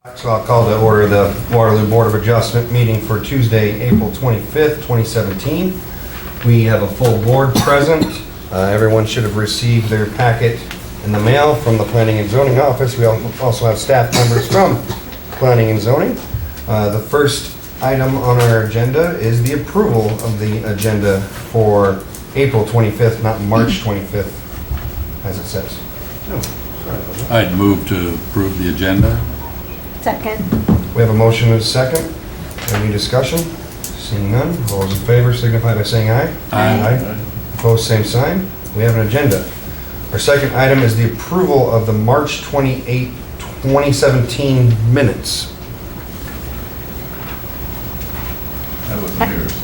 So I'll call to order the Waterloo Board of Adjustment meeting for Tuesday, April 25th, 2017. We have a full board present. Everyone should have received their packet in the mail from the Planning and Zoning Office. We also have staff members from Planning and Zoning. The first item on our agenda is the approval of the agenda for April 25th, not March 25th, as it says. I'd move to approve the agenda. Second. We have a motion and a second. Any discussion? Seeing none, all those in favor signify by saying aye. Aye. Opposed, same sign. We have an agenda. Our second item is the approval of the March 28, 2017 minutes.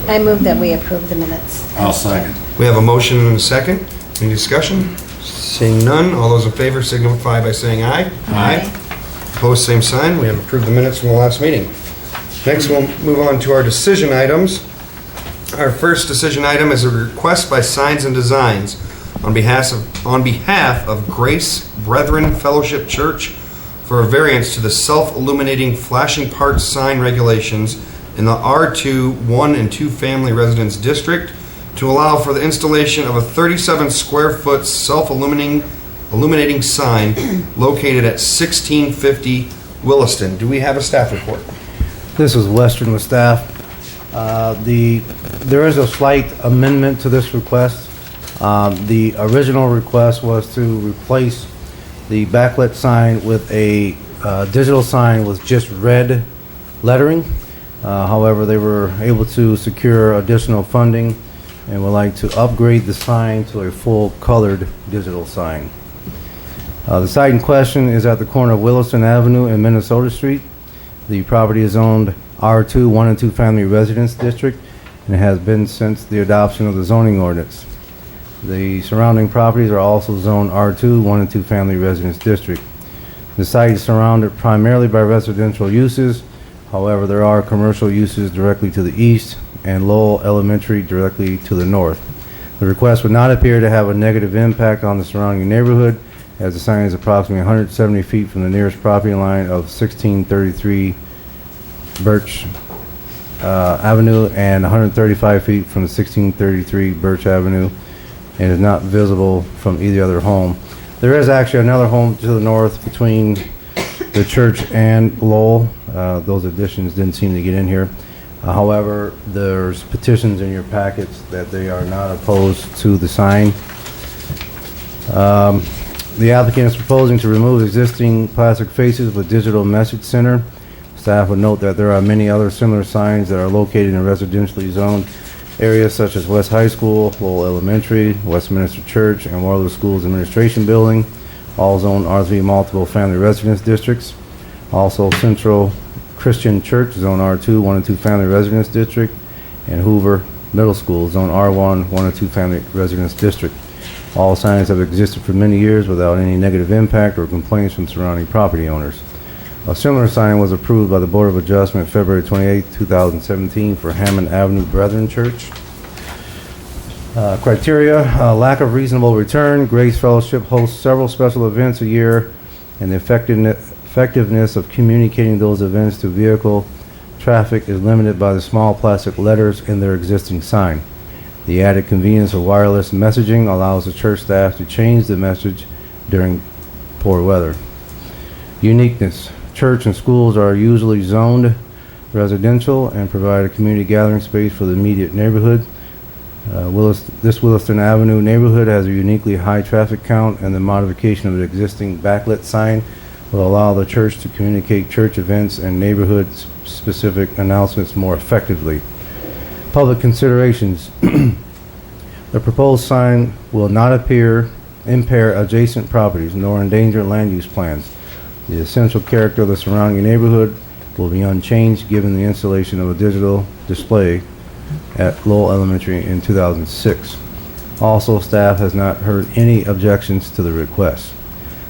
I move that we approve the minutes. I'll second. We have a motion and a second. Any discussion? Seeing none, all those in favor signify by saying aye. Aye. Opposed, same sign. We have approved the minutes from the last meeting. Next, we'll move on to our decision items. Our first decision item is a request by Signs and Designs on behalf of Grace Brethren Fellowship Church for a variance to the self-illuminating flashing parts sign regulations in the R2 1 and 2 family residence district to allow for the installation of a 37 square foot self-illuminating sign located at 1650 Williston. Do we have a staff report? This is Western with staff. There is a slight amendment to this request. The original request was to replace the backlit sign with a digital sign with just red lettering. However, they were able to secure additional funding and would like to upgrade the sign to a full colored digital sign. The site in question is at the corner of Williston Avenue and Minnesota Street. The property is zoned R2 1 and 2 family residence district and has been since the adoption of the zoning ordinance. The surrounding properties are also zoned R2 1 and 2 family residence district. The site is surrounded primarily by residential uses. However, there are commercial uses directly to the east and Lowell Elementary directly to the north. The request would not appear to have a negative impact on the surrounding neighborhood, as the sign is approximately 170 feet from the nearest property line of 1633 Birch Avenue and 135 feet from the 1633 Birch Avenue, and is not visible from either other home. There is actually another home to the north between the church and Lowell. Those additions didn't seem to get in here. However, there's petitions in your packets that they are not opposed to the sign. The applicant is proposing to remove existing plastic faces with digital message center. Staff would note that there are many other similar signs that are located in residentially zoned areas such as West High School, Lowell Elementary, Westminster Church, and Waterloo Schools Administration Building, all zoned R3 multiple family residence districts. Also Central Christian Church, zone R2 1 and 2 family residence district, and Hoover Middle School, zone R1 1 and 2 family residence district. All signs have existed for many years without any negative impact or complaints from surrounding property owners. A similar sign was approved by the Board of Adjustment February 28, 2017 for Hammond Avenue Brethren Church. Criteria, lack of reasonable return. Grace Fellowship hosts several special events a year, and the effectiveness of communicating those events to vehicle traffic is limited by the small plastic letters in their existing sign. The added convenience of wireless messaging allows the church staff to change the message during poor weather. Uniqueness. Church and schools are usually zoned residential and provide a community gathering space for the immediate neighborhood. This Williston Avenue neighborhood has a uniquely high traffic count, and the modification of the existing backlit sign will allow the church to communicate church events and neighborhood-specific announcements more effectively. Public considerations. The proposed sign will not impair adjacent properties nor endanger land use plans. The essential character of the surrounding neighborhood will be unchanged given the installation of a digital display at Lowell Elementary in 2006. Also, staff has not heard any objections to the request.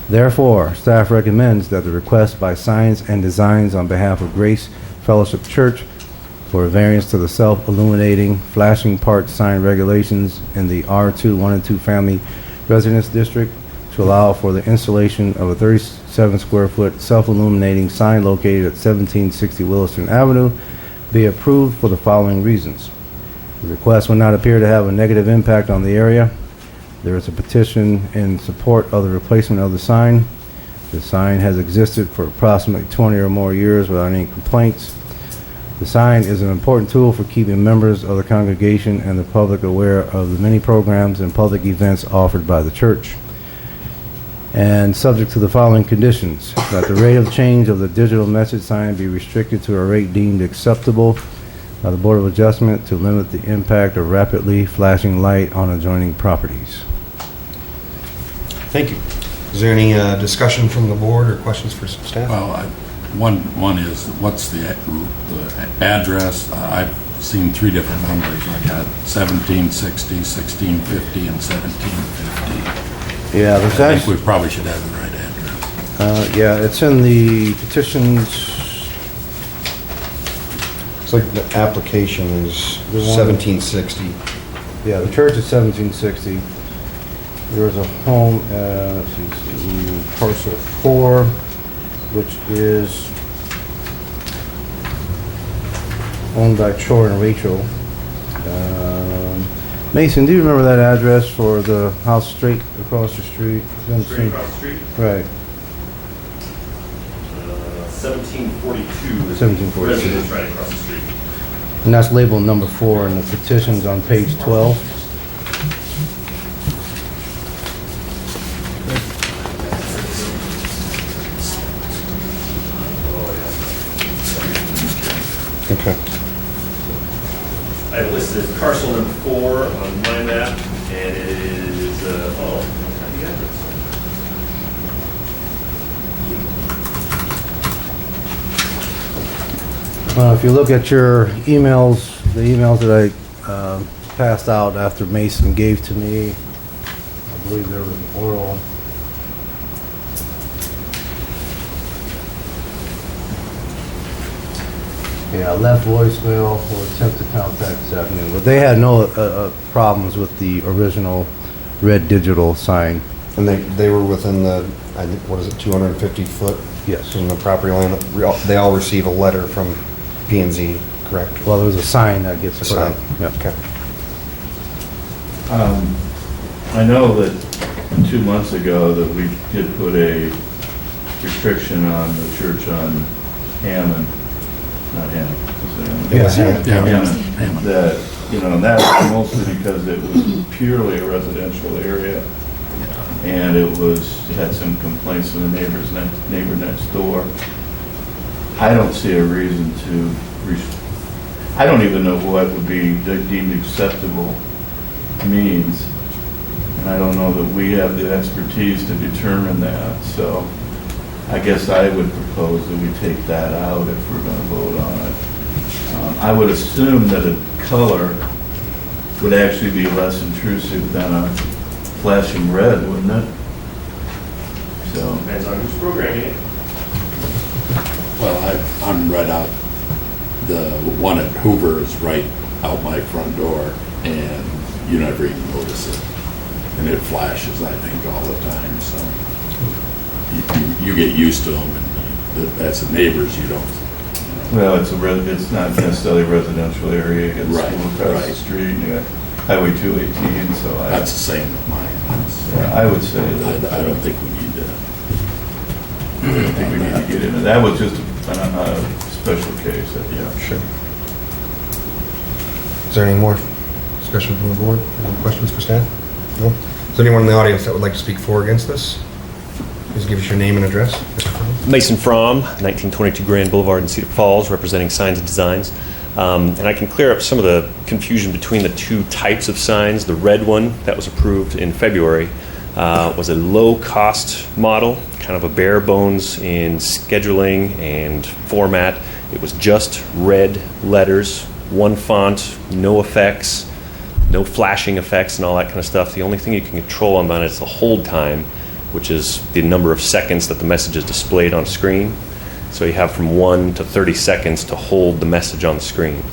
Therefore, staff recommends that the request by Signs and Designs on behalf of Grace Fellowship Church for a variance to the self-illuminating flashing part sign regulations in the R2 1 and 2 family residence district to allow for the installation of a 37 207 square foot self-illuminating sign located at 1760 Williston Avenue be approved for the following reasons. The request will not appear to have a negative impact on the area. There is a petition in support of the replacement of the sign. The sign has existed for approximately 20 or more years without any complaints. The sign is an important tool for keeping members of the congregation and the public aware of the many programs and public events offered by the church. And subject to the following conditions: that the rate of change of the digital message sign be restricted to a rate deemed acceptable by the Board of Adjustment to limit the impact of rapidly flashing light on adjoining properties. Thank you. Is there any discussion from the board or questions for staff? Well, one is, what's the address? I've seen three different numbers. I got 1760, 1650, and 1750. Yeah, I there's think actually, we probably should have the right address. yeah, it's in the petitions. It's like the application is The one- 1760. Yeah, the church is 1760. There's a home, let's see, parcel 4, which is owned by Troy and Rachel. Mason, do you remember that address for the house straight across the street? Straight across the street, Right. 1742. 1742. Residence right across the street. And that's labeled number 4 in the petitions on page 12. Okay. I have it listed as parcel number 4 on my map, and it is, the address. If you look at your emails, the emails that I passed out after Mason gave to me, I believe there was an oral. Yeah, left voicemail or attempt to contact this afternoon, but they had no problems with the original red digital sign. And they were within the, I think, what is it, 250 foot? Yes. From the property line. They all receive a letter from P&Z, correct? Well, there's a sign that gets A put up. sign. Yeah. Okay. I know that 2 months ago that we did put a restriction on the church on Hammond, not Hammond. is it Hammond? It was Hammond. Hammond. That, and that was mostly because it was purely a residential area. And it had some complaints from the neighbor next door. I don't see a reason to, I don't even know what would be deemed acceptable means. And I don't know that we have the expertise to determine that. So I guess I would propose that we take that out if we're going to vote on it. I would assume that a color would actually be less intrusive than a flashing red, wouldn't it? So, Depends on who's programming it. Well, I'm right out, the one at Hoover is right out my front door, and you never even notice it. And it flashes, I think, all the time, so you get used to them, and as the neighbors, you don't. well, it's not necessarily a residential area. It's Right, across the right. street, and you got Highway 218, so That's the same with mine. I would say that. I don't think we need to. I don't think we need to get into, that was just a special case. Yeah, Sure. Is there any more discussion from the board? Any questions for staff? No? Is there anyone in the audience that would like to speak for or against this? Please give us your name and address. Mason Fromm, 1922 Grand Boulevard in Cedar Falls, representing Signs and Designs. And I can clear up some of the confusion between the two types of signs. The red one that was approved in February was a low-cost model, kind of a bare bones in scheduling and format. It was just red letters, one font, no effects, no flashing effects and all that kind of stuff. The only thing you can control on that is the hold time, which is the number of seconds that the message is displayed on screen. So you have from 1 to 30 seconds to hold the message on the screen.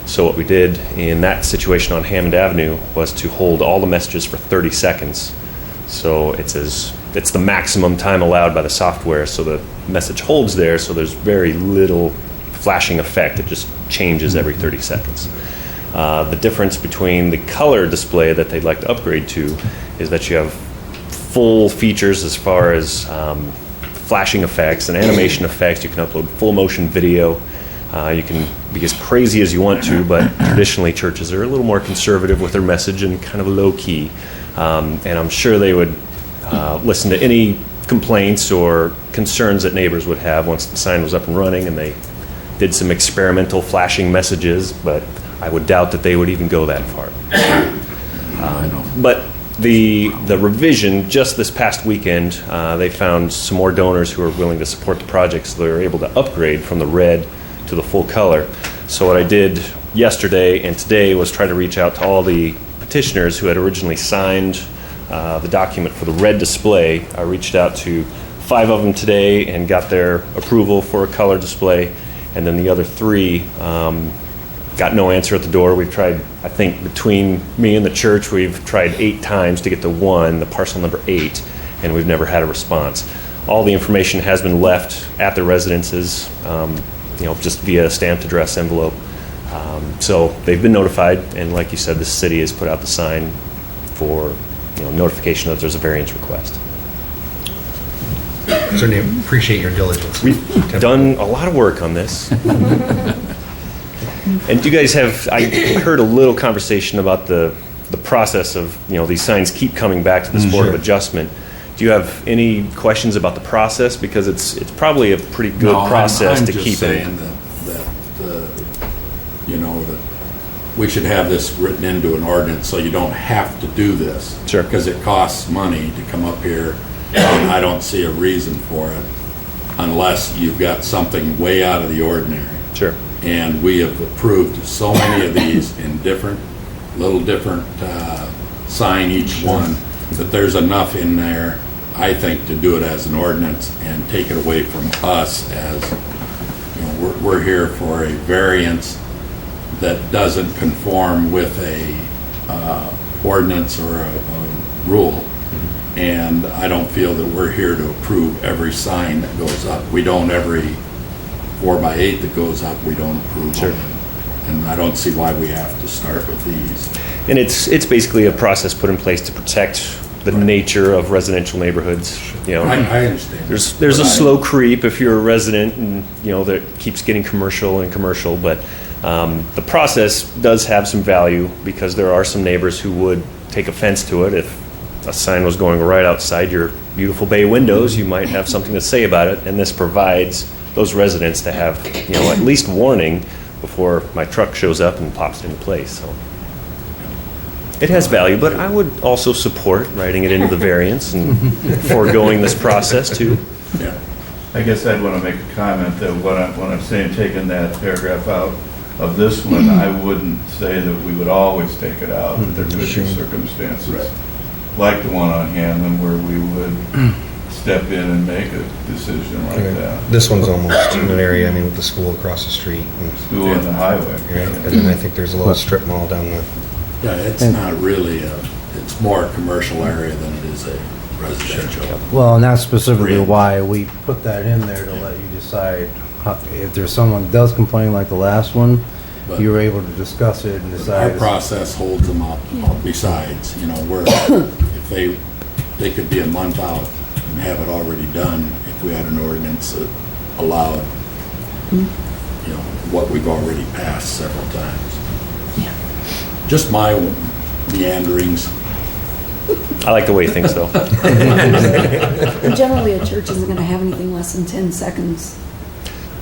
So what we did in that situation on Hammond Avenue was to hold all the messages for 30 seconds. So it's as it's the maximum time allowed by the software, so the message holds there, so there's very little flashing effect. It just changes every 30 seconds. The difference between the color display that they'd like to upgrade to is that you have full features as far as flashing effects and animation effects. You can upload full motion video. You can be as crazy as you want to, but traditionally churches are a little more conservative with their message and kind of low key. And I'm sure they would listen to any complaints or concerns that neighbors would have once the sign was up and running and they did some experimental flashing messages, but I would doubt that they would even go that far. But the revision just this past weekend, they found some more donors who are willing to support the project, so they were able to upgrade from the red to the full color. So what I did yesterday and today was try to reach out to all the petitioners who had originally signed the document for the red display. I reached out to 5 of them today and got their approval for a color display, and then the other 3 got no answer at the door. We've tried, I think between me and the church, we've tried 8 times to get to one, the parcel number 8, and we've never had a response. All the information has been left at the residences, just via a stamped address envelope. So they've been notified, and like you said, the city has put out the sign for notification that there's a variance request. Certainly appreciate your diligence. We've done a lot of work on this. And you guys I heard a little conversation about the process of, these signs keep coming back to this Board of Adjustment. Do you have any questions about the process? Because it's probably a pretty good process to keep it. I'm just saying that we should have this written into an ordinance so you don't have to do this. Sure. Because it costs money to come up here, and I don't see a reason for it unless you've got something way out of the ordinary. Sure. And we have approved so many of these in little different sign each one, that there's enough in there, I think, to do it as an ordinance and take it away from us as, we're here for a variance that doesn't conform with a ordinance or a rule. And I don't feel that we're here to approve every sign that goes up. We don't every 4x8 that goes up, we don't approve. Sure. And I don't see why we have to start with these. And it's basically a process put in place to protect the nature of residential neighborhoods. I understand. There's a slow creep if you're a resident, and that keeps getting commercial, but the process does have some value, because there are some neighbors who would take offense to it. If a sign was going right outside your beautiful bay windows, you might have something to say about it, and this provides those residents to have at least warning before my truck shows up and pops into place. So it has value, but I would also support writing it into the variance and foregoing this process too. Yeah. I guess I'd want to make a comment that when I'm saying taking that paragraph out of this one, I wouldn't say that we would always take it out, that there could be circumstances like the one on Hanlon where we would step in and make a decision like that. This one's almost in an area, with the school across the street. School and the highway. And then I think there's a little strip mall down the... Yeah, it's not really it's more a commercial area than it is a residential. Well, and that's specifically why we put that in there, to let you decide if there's someone that does complain like the last one, But you were able to discuss it and decide. Our process holds them up. Besides, if they could be a month out and have it already done if we had an ordinance that allowed, what we've already passed several times. Just my meanderings. I like the way things though. And generally, a church isn't going to have anything less than 10 seconds.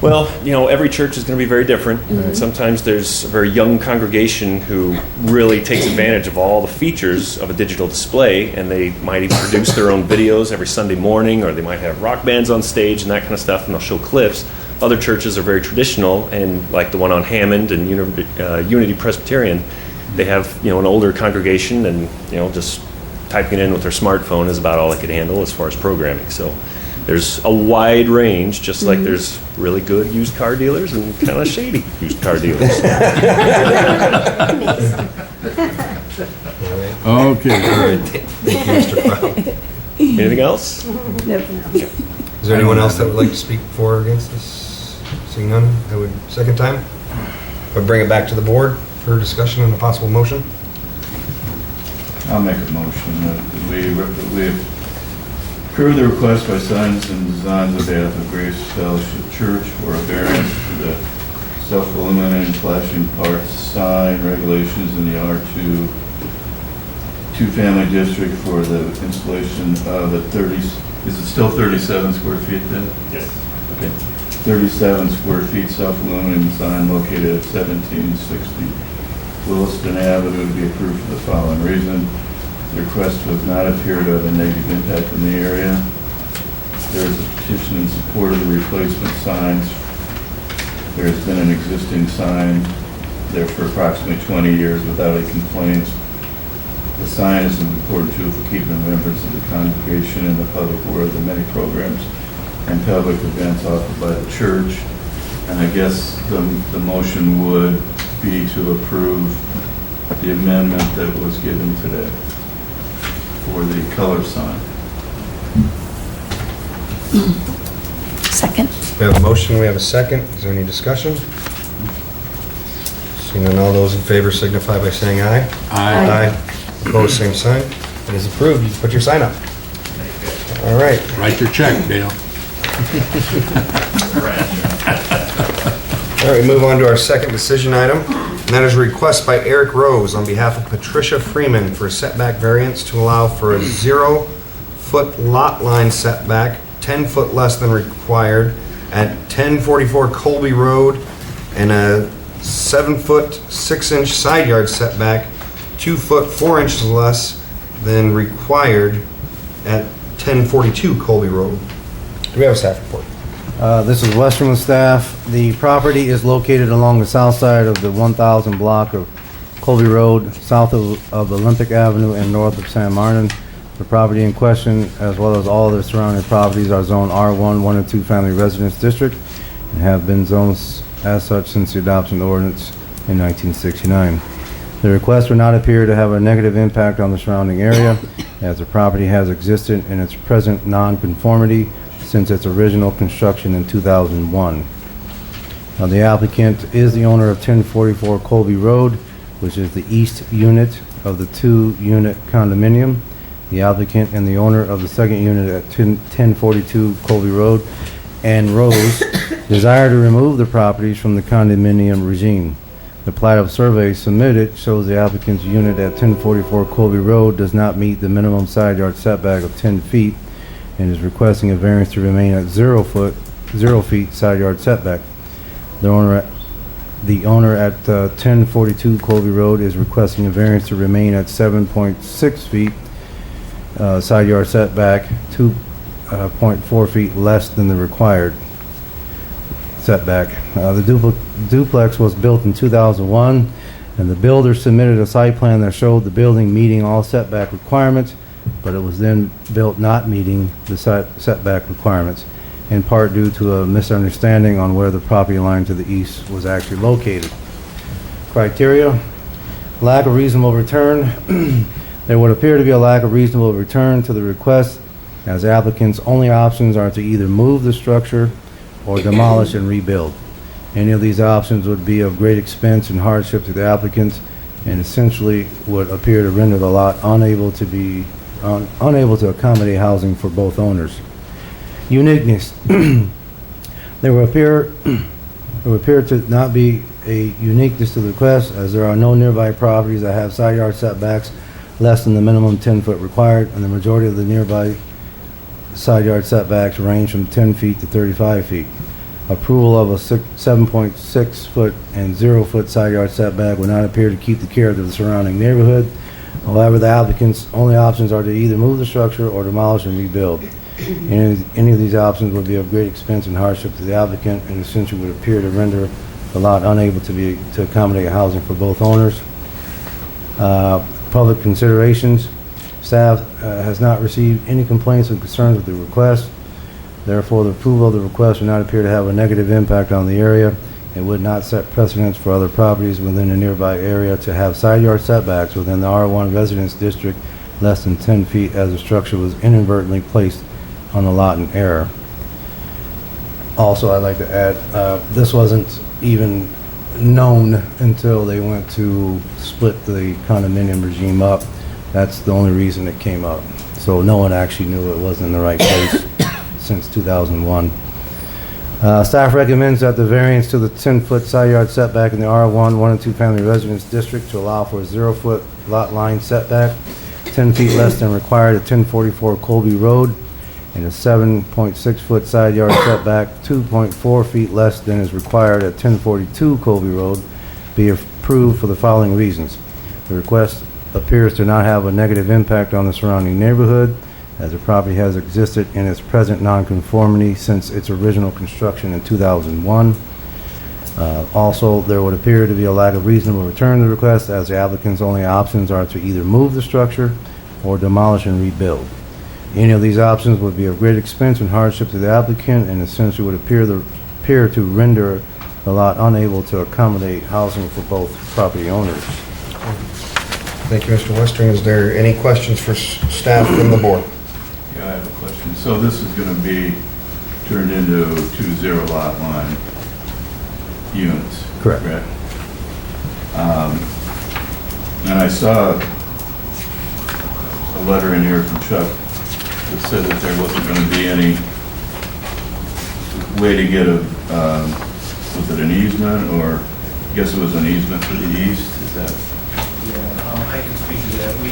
Well, every church is going to be very different. Sometimes there's a very young congregation who really takes advantage of all the features of a digital display, and they might even produce their own videos every Sunday morning, or they might have rock bands on stage and that kind of stuff, and they'll show clips. Other churches are very traditional, and like the one on Hammond and Unity Presbyterian, they have an older congregation, and just typing it in with their smartphone is about all they could handle as far as programming. So there's a wide range, just like there's really good used car dealers and kind of shady used car dealers. Okay. Thank you, Mr. Crowe. Anything else? Nope. Is there anyone else that would like to speak for or against this? Seeing none, I would, second time, would bring it back to the board for discussion and a possible motion. I'll make a motion that we approve the request by Signs and Designs of behalf of Grace Fellowship Church for a variance to the self-illuminating flashing parts sign regulations in the R2 two-family district for the installation of a 30, is it still 37 square feet then? Yes. Okay. 37 square feet self-illuminating sign located at 1760 Williston Avenue to be approved for the following reason. The request does not appear to have a negative impact in the area. There is a petition in support of the replacement signs. There has been an existing sign there for approximately 20 years without any complaints. The sign is an important tool for keeping members of the congregation and the public aware of the many programs and public events offered by the church. And I guess the motion would be to approve the amendment that was given today for the color sign. Second. We have a motion, we have a second. Is there any discussion? Seeing none, all those in favor signify by saying aye. Aye. Opposed, same sign. It is approved. You can put your sign up. All right. Write your check, Dale. All right, we move on to our second decision item, and that is a request by Eric Rose on behalf of Patricia Freeman for a setback variance to allow for a 0-foot lot line setback, 10 foot less than required, at 1044 Colby Road, and a 7-foot 6-inch side yard setback, 2 foot 4 inches less than required at 1042 Colby Road. Do we have a staff report? This is Western staff. The property is located along the south side of the 1000 block of Colby Road, south of Olympic Avenue and north of San Martin. The property in question, as well as all the surrounding properties, are zoned R1, 1 and 2 family residence district, and have been zoned as such since the adoption of the ordinance in 1969. The request would not appear to have a negative impact on the surrounding area, as the property has existed in its present non-conformity since its original construction in 2001. Now, the applicant is the owner of 1044 Colby Road, which is the east unit of the 2-unit condominium. The applicant and the owner of the second unit at 1042 Colby Road and Rose desire to remove the properties from the condominium regime. The plat of survey submitted shows the applicant's unit at 1044 Colby Road does not meet the minimum side yard setback of 10 feet and is requesting a variance to remain at 0 feet side yard setback. The owner at 1042 Colby Road is requesting a variance to remain at 7.6 feet side yard setback, 2.4 feet less than the required setback. The duplex was built in 2001, and the builder submitted a site plan that showed the building meeting all setback requirements, but it was then built not meeting the setback requirements, in part due to a misunderstanding on where the property line to the east was actually located. Criteria: lack of reasonable return. There would appear to be a lack of reasonable return to the request, as applicants' only options are to either move the structure or demolish and rebuild. Any of these options would be of great expense and hardship to the applicants, and essentially would appear to render the lot unable to accommodate housing for both owners. Uniqueness. There would appear to not be a uniqueness to the request, as there are no nearby properties that have side yard setbacks less than the minimum 10-foot required, and the majority of the nearby side yard setbacks range from 10 feet to 35 feet. Approval of a 7.6 foot and 0 foot side yard setback would not appear to keep the character of the surrounding neighborhood. However, the applicant's only options are to either move the structure or demolish and rebuild. Any of these options would be of great expense and hardship to the applicant, and essentially would appear to render the lot unable to accommodate housing for both owners. Public considerations. Staff has not received any complaints or concerns with the request. Therefore, the approval of the request would not appear to have a negative impact on the area. It would not set precedents for other properties within the nearby area to have side yard setbacks within the R1 residence district less than 10 feet as the structure was inadvertently placed on the lot in error. Also, I'd like to add, this wasn't even known until they went to split the condominium regime up. That's the only reason it came up. So no one actually knew it wasn't in the right place since 2001. Staff recommends that the variance to the 10-foot side yard setback in the R1, 1 and 2 family residence district to allow for a 0-foot lot line setback, 10 feet less than required at 1044 Colby Road, and a 7.6-foot side yard setback, 2.4 feet less than is required at 1042 Colby Road, be approved for the following reasons. The request appears to not have a negative impact on the surrounding neighborhood, as the property has existed in its present nonconformity since its original construction in 2001. Also, there would appear to be a lack of reasonable return to the request, as the applicant's only options are to either move the structure or demolish and rebuild. Any of these options would be of great expense and hardship to the applicant, and essentially would appear to render the lot unable to accommodate housing for both property owners. Thank you, Mr. Westering. Is there any questions for staff from the board? Yeah, I have a question. So this is going to be turned into 2 zero-lot line units? Correct. And I saw a letter in here from Chuck that said that there wasn't going to be any way to get a, was it an easement, or I guess it was an easement to the east? Is that? Yeah, I can speak to that. We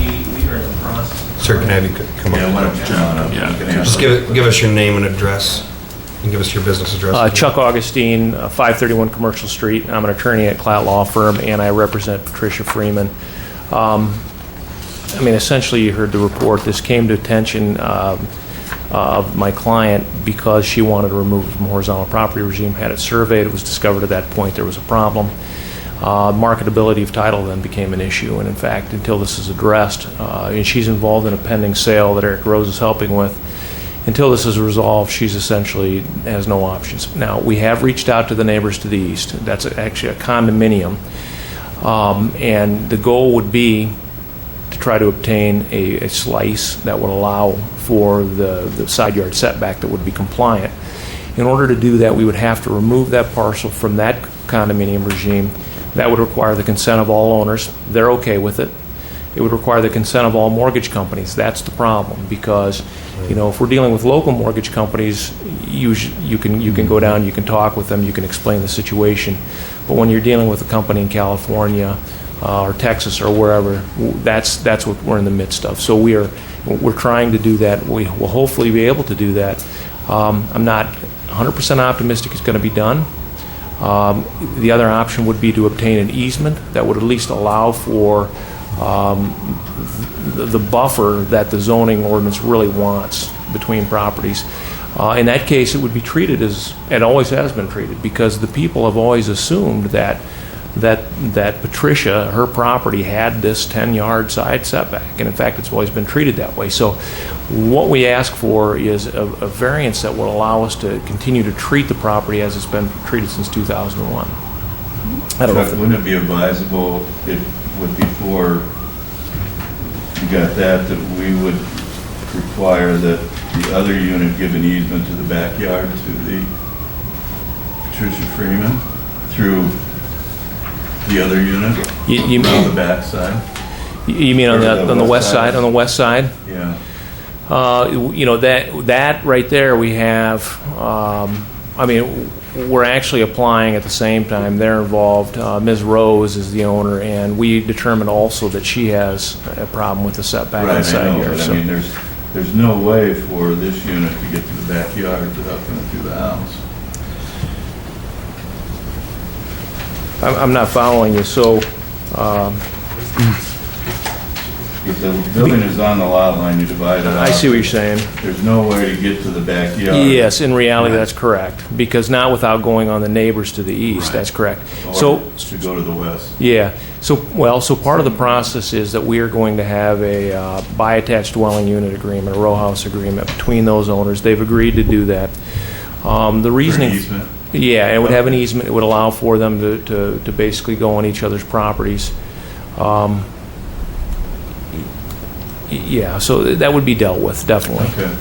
are in the process. Sir, can I have you come up? Yeah, why don't you come on up? Yeah. You can answer. Just give us your name and address, and give us your business address. Chuck Augustine, 531 Commercial Street. I'm an attorney at Klatt Law Firm, and I represent Patricia Freeman. I mean, essentially, you heard the report. This came to attention of my client because she wanted to remove it from horizontal property regime, had it surveyed. It was discovered at that point there was a problem. Marketability of title then became an issue, and in fact, until this is addressed, and she's involved in a pending sale that Eric Rose is helping with, until this is resolved, she's essentially has no options. Now, we have reached out to the neighbors to the east. That's actually a condominium, and the goal would be to try to obtain a slice that would allow for the side yard setback that would be compliant. In order to do that, we would have to remove that parcel from that condominium regime. That would require the consent of all owners. They're okay with it. It would require the consent of all mortgage companies. That's the problem, because you know, if we're dealing with local mortgage companies, you can go down, you can talk with them, you can explain the situation. But when you're dealing with a company in California or Texas or wherever, that's what we're in the midst of. So we're trying to do that. We will hopefully be able to do that. I'm not 100% optimistic it's going to be done. The other option would be to obtain an easement that would at least allow for the buffer that the zoning ordinance really wants between properties. In that case, it would be treated as it always has been treated, because the people have always assumed that Patricia, her property, had this 10-yard side setback, and in fact, it's always been treated that way. So what we ask for is a variance that will allow us to continue to treat the property as it's been treated since 2001. I don't know. Wouldn't it be advisable, before you got that we would require that the other unit give an easement to the backyard to the Patricia Freeman through the other unit? You on mean the back side? You mean on the west side? On the west side? Yeah. You know, that right there we have. I mean, we're actually applying at the same time. They're involved. Ms. Rose is the owner, and we determined also that she has a problem with the setback Right, inside I know, here. but So. I mean, there's no way for this unit to get to the backyard without going through the house. I'm not following you. So. If the building is on the lot line, you divide it up. I see what you're saying. There's no way to get to the backyard. Yes, in reality, that's correct. Because not without going on the neighbors to the east. Right. That's correct. Or So, to go to the west. yeah. So part of the process is that we are going to have a by-attached dwelling unit agreement, a row house agreement between those owners. They've agreed to do that. The reasoning. For an easement? Yeah, it would have an easement. It would allow for them to basically go on each other's properties. Yeah, so that would be dealt with, definitely. Okay.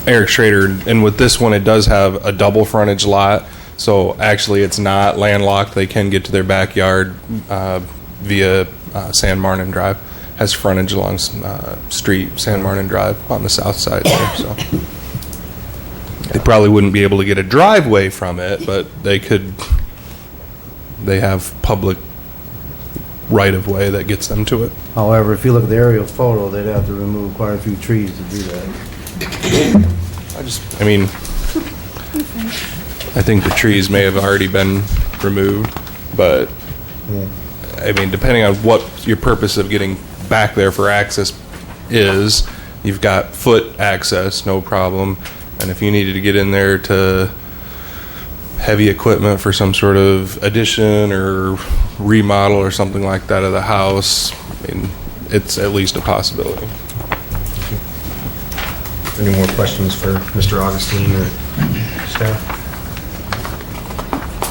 Eric Schrader, and with this one, it does have a double frontage lot, so actually it's not landlocked. They can get to their backyard via San Martin Drive. Has frontage along street San Martin Drive on the south side there, so. They probably wouldn't be able to get a driveway from it, but they have public right-of-way that gets them to it. However, if you look at the aerial photo, they'd have to remove quite a few trees to do that. I think the trees may have already been removed, but, I mean, depending on what your purpose of getting back there for access is, you've got foot access, no problem, and if you needed to get in there to heavy equipment for some sort of addition or remodel or something like that of the house, I mean, it's at least a possibility. Any more questions for Mr. Augustine or staff?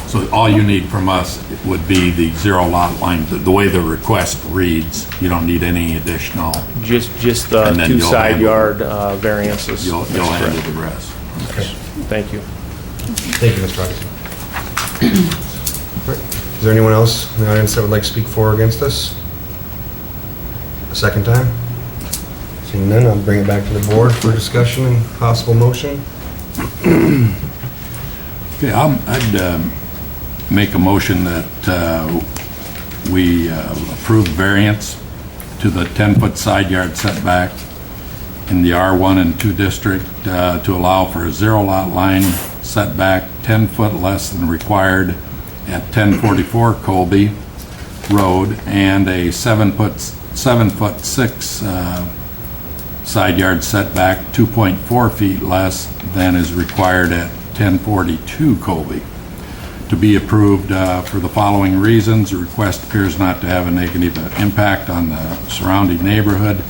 So all you need from us would be the zero lot line, the way the request reads. You don't need any additional. Just the And then two you'll side handle- yard variances. You'll That's handle correct. the rest. Okay. Thank you. Thank you, Mr. Augustine. All right. Is there anyone else in the audience that would like to speak for or against this? A second time? Seeing none, I'll bring it back to the board for discussion and possible motion. Okay, I'd make a motion that we approve variance to the 10-foot side yard setback in the R1 and 2 district to allow for a zero lot line setback 10 foot less than required at 1044 Colby Road, and a 7 foot 6 side yard setback 2.4 feet less than is required at 1042 Colby. To be approved for the following reasons: the request appears not to have a negative impact on the surrounding neighborhood,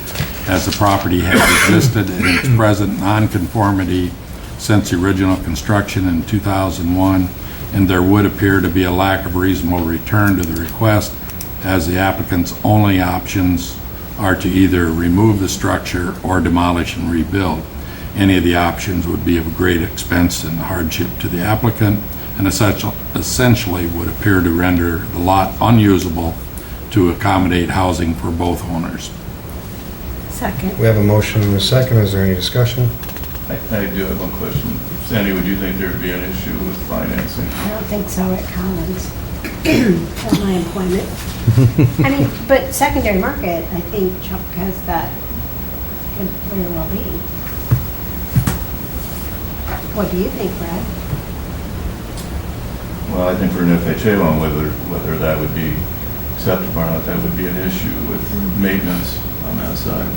as the property has existed in its present nonconformity since the original construction in 2001, and there would appear to be a lack of reasonable return to the request, as the applicant's only options are to either remove the structure or demolish and rebuild. Any of the options would be of great expense and hardship to the applicant, and essentially would appear to render the lot unusable to accommodate housing for both owners. Second. We have a motion and a second. Is there any discussion? I do have one question. Sandy, would you think there'd be an issue with financing? I don't think so at Collins. That's my employment. I mean, but secondary market, I think Chuck has that, could very well be. What do you think, Brad? Well, I think for an FHA loan, whether that would be acceptable or not, that would be an issue with maintenance on that side.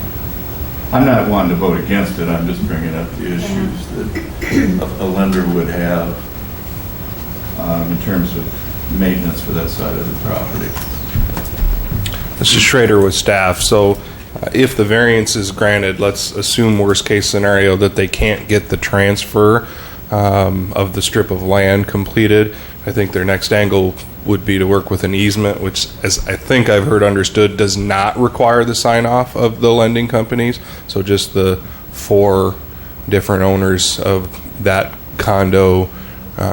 I'm not wanting to vote against it, I'm just bringing up the issues that a lender would have in terms of maintenance for that side of the property. Mr. Schrader with staff, so if the variance is granted, let's assume worst case scenario that they can't get the transfer of the strip of land completed. I think their next angle would be to work with an easement, which, as I think I've heard understood, does not require the sign off of the lending companies. So just the 4 different owners of that condo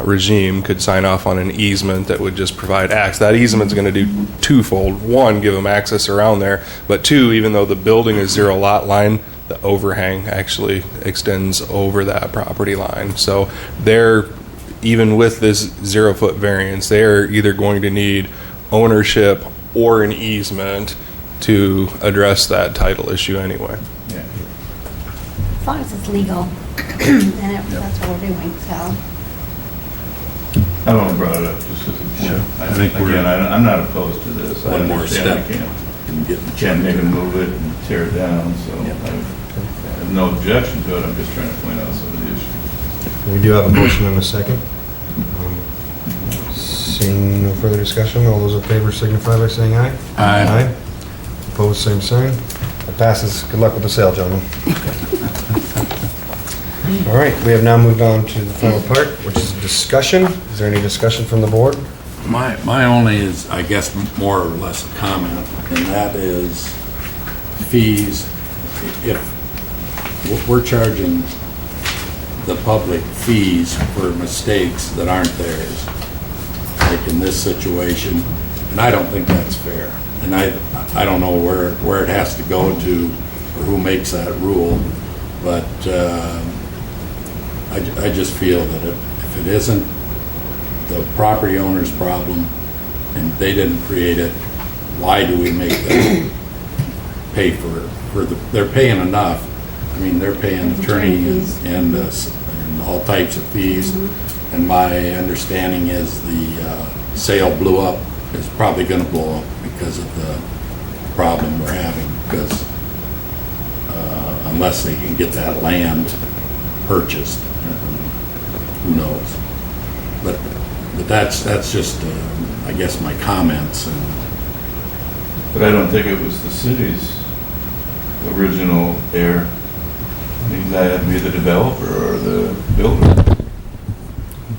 regime could sign off on an easement that would just provide access. That easement's going to do twofold. 1, give them access around there, but 2, even though the building is zero lot line, the overhang actually extends over that property line. So they're, even with this 0-foot variance, they're either going to need ownership or an easement to address that title issue anyway. Yeah. As long as it's legal, and that's what we're doing, so. I only brought it up just as a point. Sure. I think we're- Again, I'm not opposed to this. I One more understand step. And get the Can't make them move it and tear it down, so Yeah. I have no objection to it, I'm just trying to point out some of the issues. We do have a motion and a second. Seeing no further discussion, all those in favor signify by saying aye. Aye. Opposed, same sign. It passes. Good luck with the sale, gentlemen. All right, we have now moved on to the final part, which is discussion. Is there any discussion from the board? My only is, I guess, more or less a comment, and that is fees, if we're charging the public fees for mistakes that aren't theirs, like in this situation, and I don't think that's fair. And I don't know where it has to go to or who makes that rule, but I just feel that if it isn't the property owner's problem and they didn't create it, why do we make them pay for they're paying enough. I mean, they're paying attorney and all types of fees. And my understanding is the sale blew up, is probably going to blow up because of the problem we're having, because unless they can get that land purchased, who knows? But that's just, I guess, my comments. But I don't think it was the city's original error. I think that had to be the developer or the builder.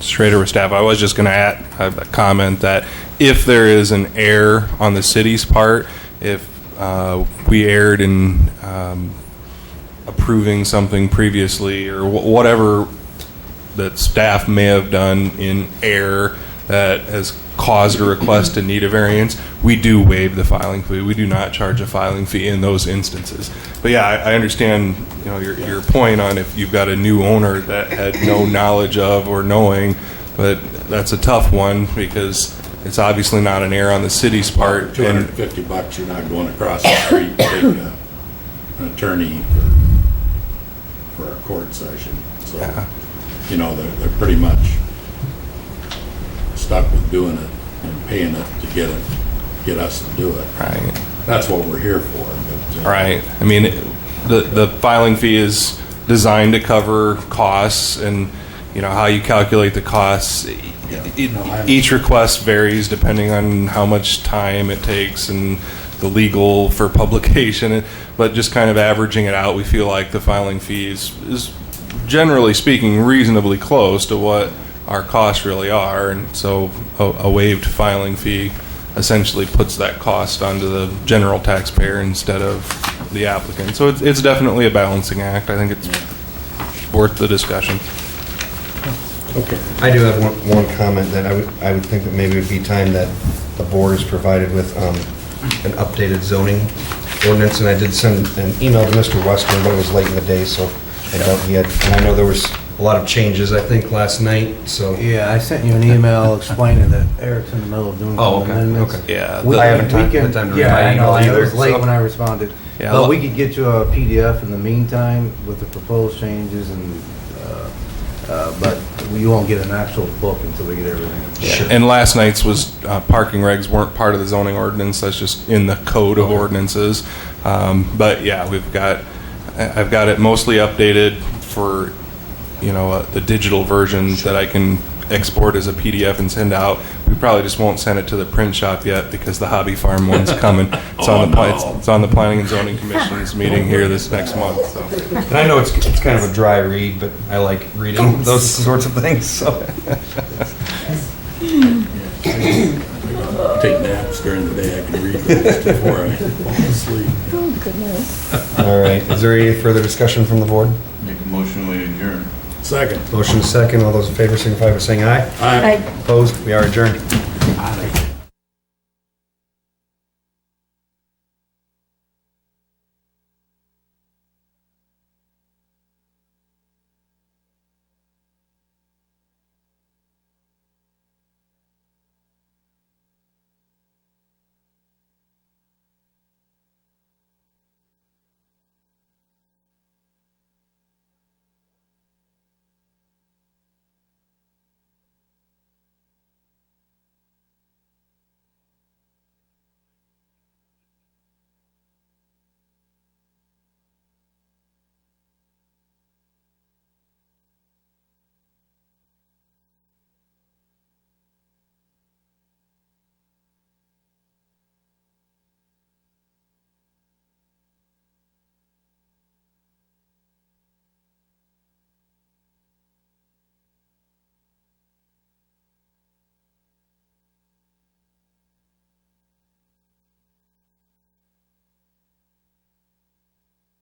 Schrader with staff. I was just going to add a comment that if there is an error on the city's part, if we erred in approving something previously or whatever that staff may have done in error that has caused a request to need a variance, we do waive the filing fee. We do not charge a filing fee in those instances. But yeah, I understand, you know, your point on if you've got a new owner that had no knowledge of or knowing, but that's a tough one because it's obviously not an error on the city's part. $250, you're not going across the street to take an attorney for a court session. So, Yeah. you know, they're pretty much stuck with doing it and paying it to get us to do it. Right. That's what we're here for. But, Right. I mean, the filing fee is designed to cover costs, and you know how you calculate the costs. Each request varies depending on how much time it takes and the legal for publication. But just kind of averaging it out, we feel like the filing fee is generally speaking reasonably close to what our costs really are, and so a waived filing fee essentially puts that cost onto the general taxpayer instead of the applicant. So it's definitely a balancing act. I think it's worth the discussion. Okay. I do have one comment that I would think that maybe it would be time that the board is provided with an updated zoning ordinance, and I did send an email to Mr. Western, but it was late in the day, so I doubt he had, and I know there was a lot of changes, I think, last night, so. Yeah, I sent you an email explaining that Eric's in the middle of doing Oh, some okay, amendments. okay. Yeah. We- I haven't we can- had time to read Yeah, my I know, email it was either, late so. when I responded. Yeah, But we could get you a PDF in the meantime with the proposed changes and, but you won't get an actual book until we get everything. Yeah. And last night's was parking regs weren't part of the zoning ordinance. That's just in the code of ordinances. But yeah, I've got it mostly updated for, you know, the digital version that I can export as a PDF and send out. We probably just won't send it to the print shop yet because the Hobby Farm one's coming. It's on the Planning and Zoning Commission's meeting here this next month. So. And I know it's kind of a dry read, but I like reading those sorts of things, so. take naps during the day. I can read those before I fall asleep. Oh, goodness. All right, is there any further discussion from the board? Make a motion, we adjourn. Second. Motion is second, all those in favor signify by saying aye. Aye. I Opposed, we are adjourned. God,